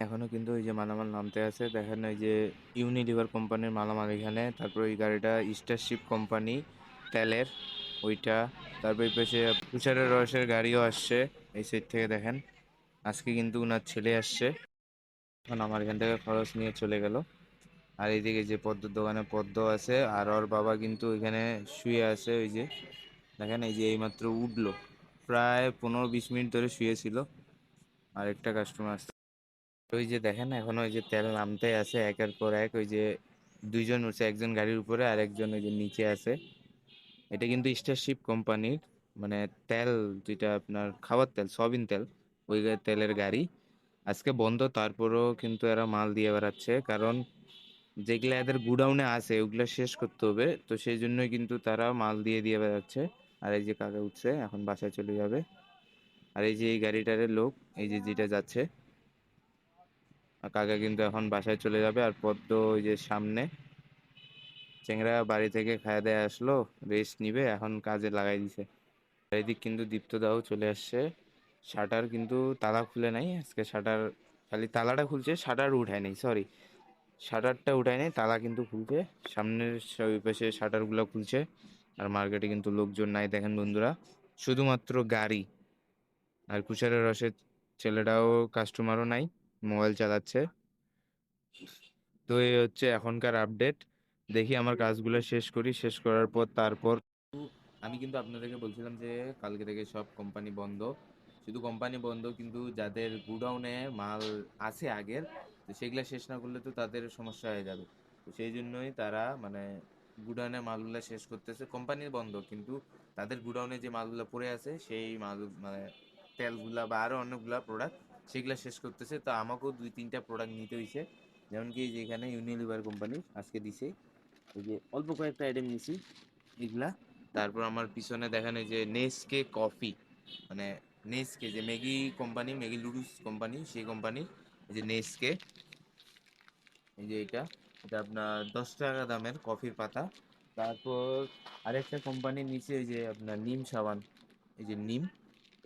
এখনো কিন্তু ওই যে মালামাল নামতে আছে, দেখেন ওই যে ইউনিলিভার কোম্পানির মালামাল এখানে, তারপর ওই গাড়িটা স্টারশিপ কোম্পানি তেলের ওইটা, তারপর এই পাশে তুষারের রসের গাড়িও আসছে এই সাইড থেকে দেখেন। আজকে কিন্তু উনার ছেলে আসছে, এখন আমার এখান থেকে খরচ নিয়ে চলে গেল। আর এইদিকে যে পদ্মর দোকানে পদ্ম আছে, আর ওর বাবা কিন্তু এখানে শুয়ে আছে, ওই যে দেখেন এই যে এইমাত্র উঠলো, প্রায় 15-20 মিনিট ধরে শুয়েছিল। আর একটা কাস্টমার আসছে, ওই যে দেখেন এখন ওই যে তেল নামতে আছে একের পর এক, ওই যে দুইজন উঠছে, একজন গাড়ির উপরে আর একজন ওই যে নিচে আছে। এটা কিন্তু স্টারশিপ কোম্পানির, মানে তেল, যেটা আপনার খাবার তেল, সয়াবিন তেল, ওই তেলের গাড়ি। আজকে বন্ধ, তারপরেও কিন্তু এরা মাল দিয়ে বেড়াচ্ছে, কারণ যেগুলা এদের গুডাউনে আছে ওগুলা শেষ করতে হবে, তো সেই জন্যই কিন্তু তারা মাল দিয়ে দিয়ে বেড়াচ্ছে। আর এই যে কাকা উঠছে, এখন বাসায় চলে যাবে। আর এই যে এই গাড়িটারের লোক, এই যে যেটা যাচ্ছে, কাকা কিন্তু এখন বাসায় চলে যাবে। আর পদ্ম ওই যে সামনে, চেংড়া বাড়ি থেকে খাওয়া দাওয়া আসলো, রেস্ট নিবে, এখন কাজে লাগাই দিছে। আর এদিক কিন্তু দীপ্ত দাও চলে আসছে। শাটার কিন্তু তালা খুলে নাই আজকে, শাটার খালি তালাটা খুলছে, শাটার উঠায় নাই, সরি, শাটারটা উঠায় নাই, তালা কিন্তু খুলছে। সামনের ওই পাশে শাটার গুলো খুলছে। আর মার্কেটে কিন্তু লোকজন নাই দেখেন বন্ধুরা, শুধুমাত্র গাড়ি। আর কুশারের রসের ছেলেটাও, কাস্টমারও নাই, মোবাইল চালাচ্ছে। তো এই হচ্ছে এখনকার আপডেট। দেখি আমার কাজগুলো শেষ করি, শেষ করার পর তারপর আমি কিন্তু আপনাদেরকে বলছিলাম যে কালকে থেকে সব কোম্পানি বন্ধ। শুধু কোম্পানি বন্ধ, কিন্তু যাদের গুডাউনে মাল আছে আগের, তো সেগুলো শেষ না করলে তো তাদের সমস্যা হয়ে যাবে। তো সেই জন্যই তারা মানে গুডাউনে মালগুলো শেষ করতেছে। কোম্পানির বন্ধ, কিন্তু তাদের গুডাউনে যে মালগুলো পড়ে আছে সেই মাল, মানে তেলগুলা বা আরো অনেকগুলা প্রোডাক্ট, সেগুলো শেষ করতেছে। তো আমাকেও 2-3টা প্রোডাক্ট নিতে হয়েছে, যেমন কি যে এখানে ইউনিলিভার কোম্পানি আজকে দিছে, এই যে অল্প কয়েকটা আইটেম নিছি এগুলা। তারপর আমার পিছনে দেখেন এই যে নেসকে কফি, মানে নেসকে যে ম্যাগি কোম্পানি, ম্যাগি লুডুস কোম্পানি, সেই কোম্পানি, এই যে নেসকে, এই যে এটা, এটা আপনার 10 টাকা দামের কফির পাতা। তারপর আরেকটা কোম্পানির নিচে এই যে আপনার নিম সাবান, এই যে নিম,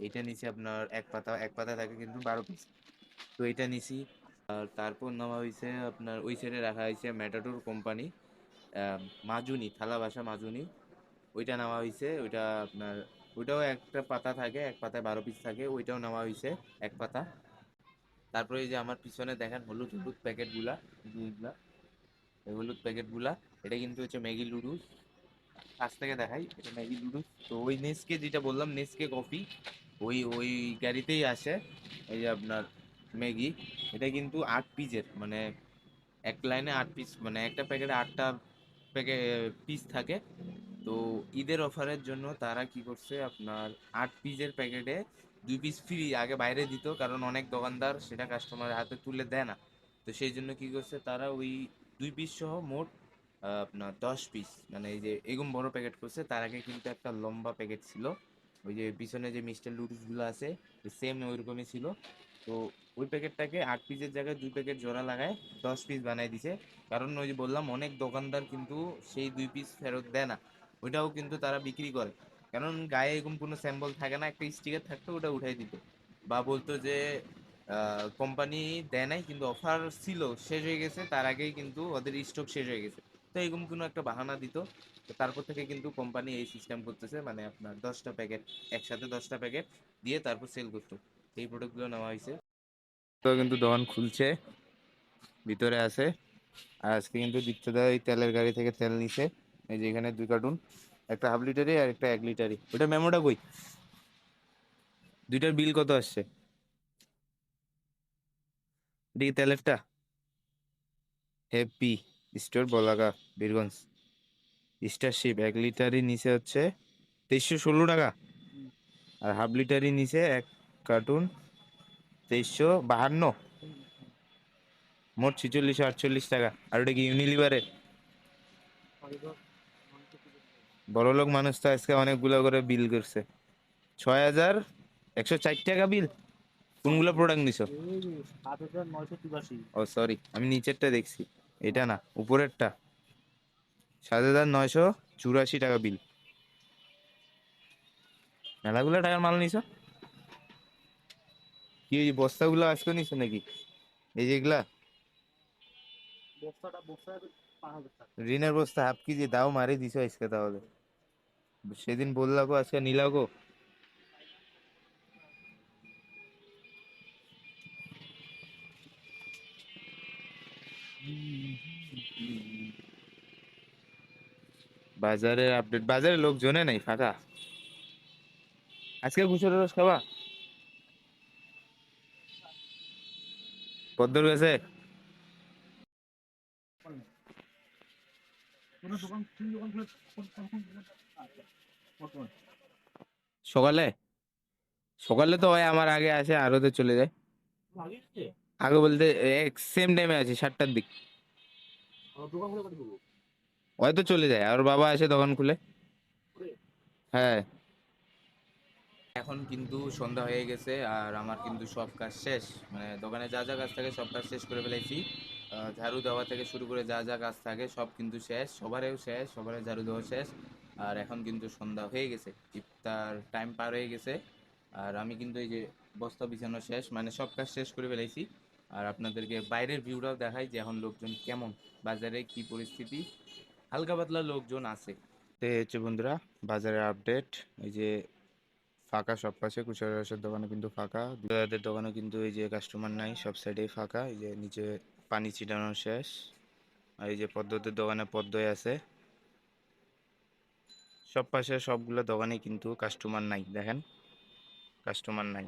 এইটা নিচে আপনার এক পাতা, এক পাতা থাকে কিন্তু 12 পিস, তো এটা নিছি। আর তারপর নেওয়া হয়েছে আপনার ওই সাইডে রাখা হয়েছে ম্যাটাডোর কোম্পানি, মাজুনি থালা বাসা মাজুনি, ওইটা নেওয়া হয়েছে। ওইটা আপনার, ওইটাও একটা পাতা থাকে, এক পাতায় 12 পিস থাকে, ওইটাও নেওয়া হয়েছে এক পাতা। তারপরে এই যে আমার পিছনে দেখেন হলুদ হলুদ প্যাকেটগুলা, এইগুলা, এই হলুদ প্যাকেটগুলা, এটা কিন্তু হচ্ছে ম্যাগি লুডুস। কাছ থেকে দেখাই, এটা ম্যাগি লুডুস। তো ওই নেসকে যেটা বললাম, নেসকে কফি, ওই ওই গাড়িতেই আসে। এই যে আপনার ম্যাগি, এটা কিন্তু 8 পিসের, মানে এক লাইনে 8 পিস, মানে একটা প্যাকেটে 8টা প্যাকেট পিস থাকে। তো ঈদের অফারের জন্য তারা কি করছে, আপনার 8 পিসের প্যাকেটে 2 পিস ফ্রি আগে বাইরে দিত, কারণ অনেক দোকানদার সেটা কাস্টমারের হাতে তুলে দেয় না। তো সেই জন্য কি করছে তারা, ওই 2 পিস সহ মোট আপনার 10 পিস, মানে এই যে এরকম বড় প্যাকেট করছে। তার আগে কিন্তু একটা লম্বা প্যাকেট ছিল, ওই যে পিছনে যে মিস্টার লুডুসগুলো আছে, সেম ওইরকমই ছিল। তো ওই প্যাকেটটাকে 8 পিসের জায়গায় 2 প্যাকেট জোড়া লাগায় 10 পিস বানাই দিছে। কারণ ওই যে বললাম, অনেক দোকানদার কিন্তু সেই 2 পিস ফেরত দেয় না, ওইটাও কিন্তু তারা বিক্রি করে। কারণ গায়ে এরকম কোনো স্যাম্বল থাকে না, একটা স্টিকার থাকতো, ওটা উঠাই দিত, বা বলতো যে কোম্পানি দেয় নাই কিন্তু অফার ছিল, শেষ হয়ে গেছে, তার আগেই কিন্তু ওদের স্টক শেষ হয়ে গেছে। তো এরকম কোনো একটা বাহানা দিত। তো তারপর থেকে কিন্তু কোম্পানি এই সিস্টেম করতেছে, মানে আপনার 10টা প্যাকেট, একসাথে 10টা প্যাকেট দিয়ে তারপর সেল করতো। এই প্রোডাক্টগুলো নেওয়া হয়েছে। তো কিন্তু দোকান খুলছে, ভিতরে আছে। আর আজকে কিন্তু দীপ্তদা এই তেলের গাড়ি থেকে তেল নিছে, এই যে এখানে 2 কার্টুন, একটা হাফ লিটারি আর একটা 1 লিটারি। ওটা মেমোটা কই, দুইটার বিল কত আসছে? এদিকে তেলেরটা হ্যাপি স্টোর বলাকা, বীরগঞ্জ, স্টারশিপ 1 লিটারই নিচে হচ্ছে 2316 টাকা। আর হাফ লিটারই নিচে 1 কার্টুন 2352, মোট 4648 টাকা। আর ওটা কি ইউনিলিভারের? বড়লোক মানুষ তো আজকে অনেকগুলো করে বিল করছে, 6104 টাকা বিল। কোনগুলো প্রোডাক্ট নিছো? 7,983। ও সরি, আমি নিচেরটা দেখছি, এটা না উপরেরটা। 7,984 টাকা বিল। মেলাগুলো টাকার মাল নিছো কি? ওই বস্তাগুলো আজকে নিছো নাকি? এই যেগুলা ঋণের বস্তা হাফ কেজি দাও মারি দিছো আজকে তাহলে। সেদিন বললাগো আজকে নিলাগো। বাজারের আপডেট, বাজারে লোকজনে নাই, ফাঁকা। আজকে গুছরের রস খাবা? পদ্মর গেছে সকালে। সকালে তো হয় আমার আগে আসে আরোতে চলে যায়। আগে বলতে এক সেম টাইমে আছে 7টার দিক। হয়তো চলে যায় আর বাবা আসে দোকান খুলে। হ্যাঁ। এখন কিন্তু সন্ধ্যা হয়ে গেছে আর আমার কিন্তু সব কাজ শেষ, মানে দোকানে যা যা কাজ থাকে সব কাজ শেষ করে ফেলেছি। ঝাড়ু দেওয়া থেকে শুরু করে যা যা কাজ থাকে সব কিন্তু শেষ, সবারও শেষ, সবারই ঝাড়ু দেওয়া শেষ। আর এখন কিন্তু সন্ধ্যা হয়ে গেছে, ইফতার টাইম পার হয়ে গেছে। আর আমি কিন্তু এই যে বস্তা বিছানো শেষ, মানে সব কাজ শেষ করে ফেলেছি। আর আপনাদেরকে বাইরের ভিউটাও দেখাই যে এখন লোকজন কেমন, বাজারে কি পরিস্থিতি। হালকা পাতলা লোকজন আছে। তো এই হচ্ছে বন্ধুরা বাজারের আপডেট। এই যে ফাঁকা সব পাশে, কুশার রসের দোকানে কিন্তু ফাঁকা, দুধের দোকানে কিন্তু এই যে কাস্টমার নাই, সব সাইডেই ফাঁকা। এই যে নিচে পানি ছিটানো শেষ। আর এই যে পদ্মতের দোকানে পদ্মই আছে। সব পাশে সবগুলো দোকানে কিন্তু কাস্টমার নাই, দেখেন কাস্টমার নাই।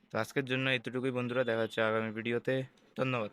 তো আজকের জন্য এতটুকুই বন্ধুরা, দেখা হচ্ছে আগামী ভিডিওতে। ধন্যবাদ।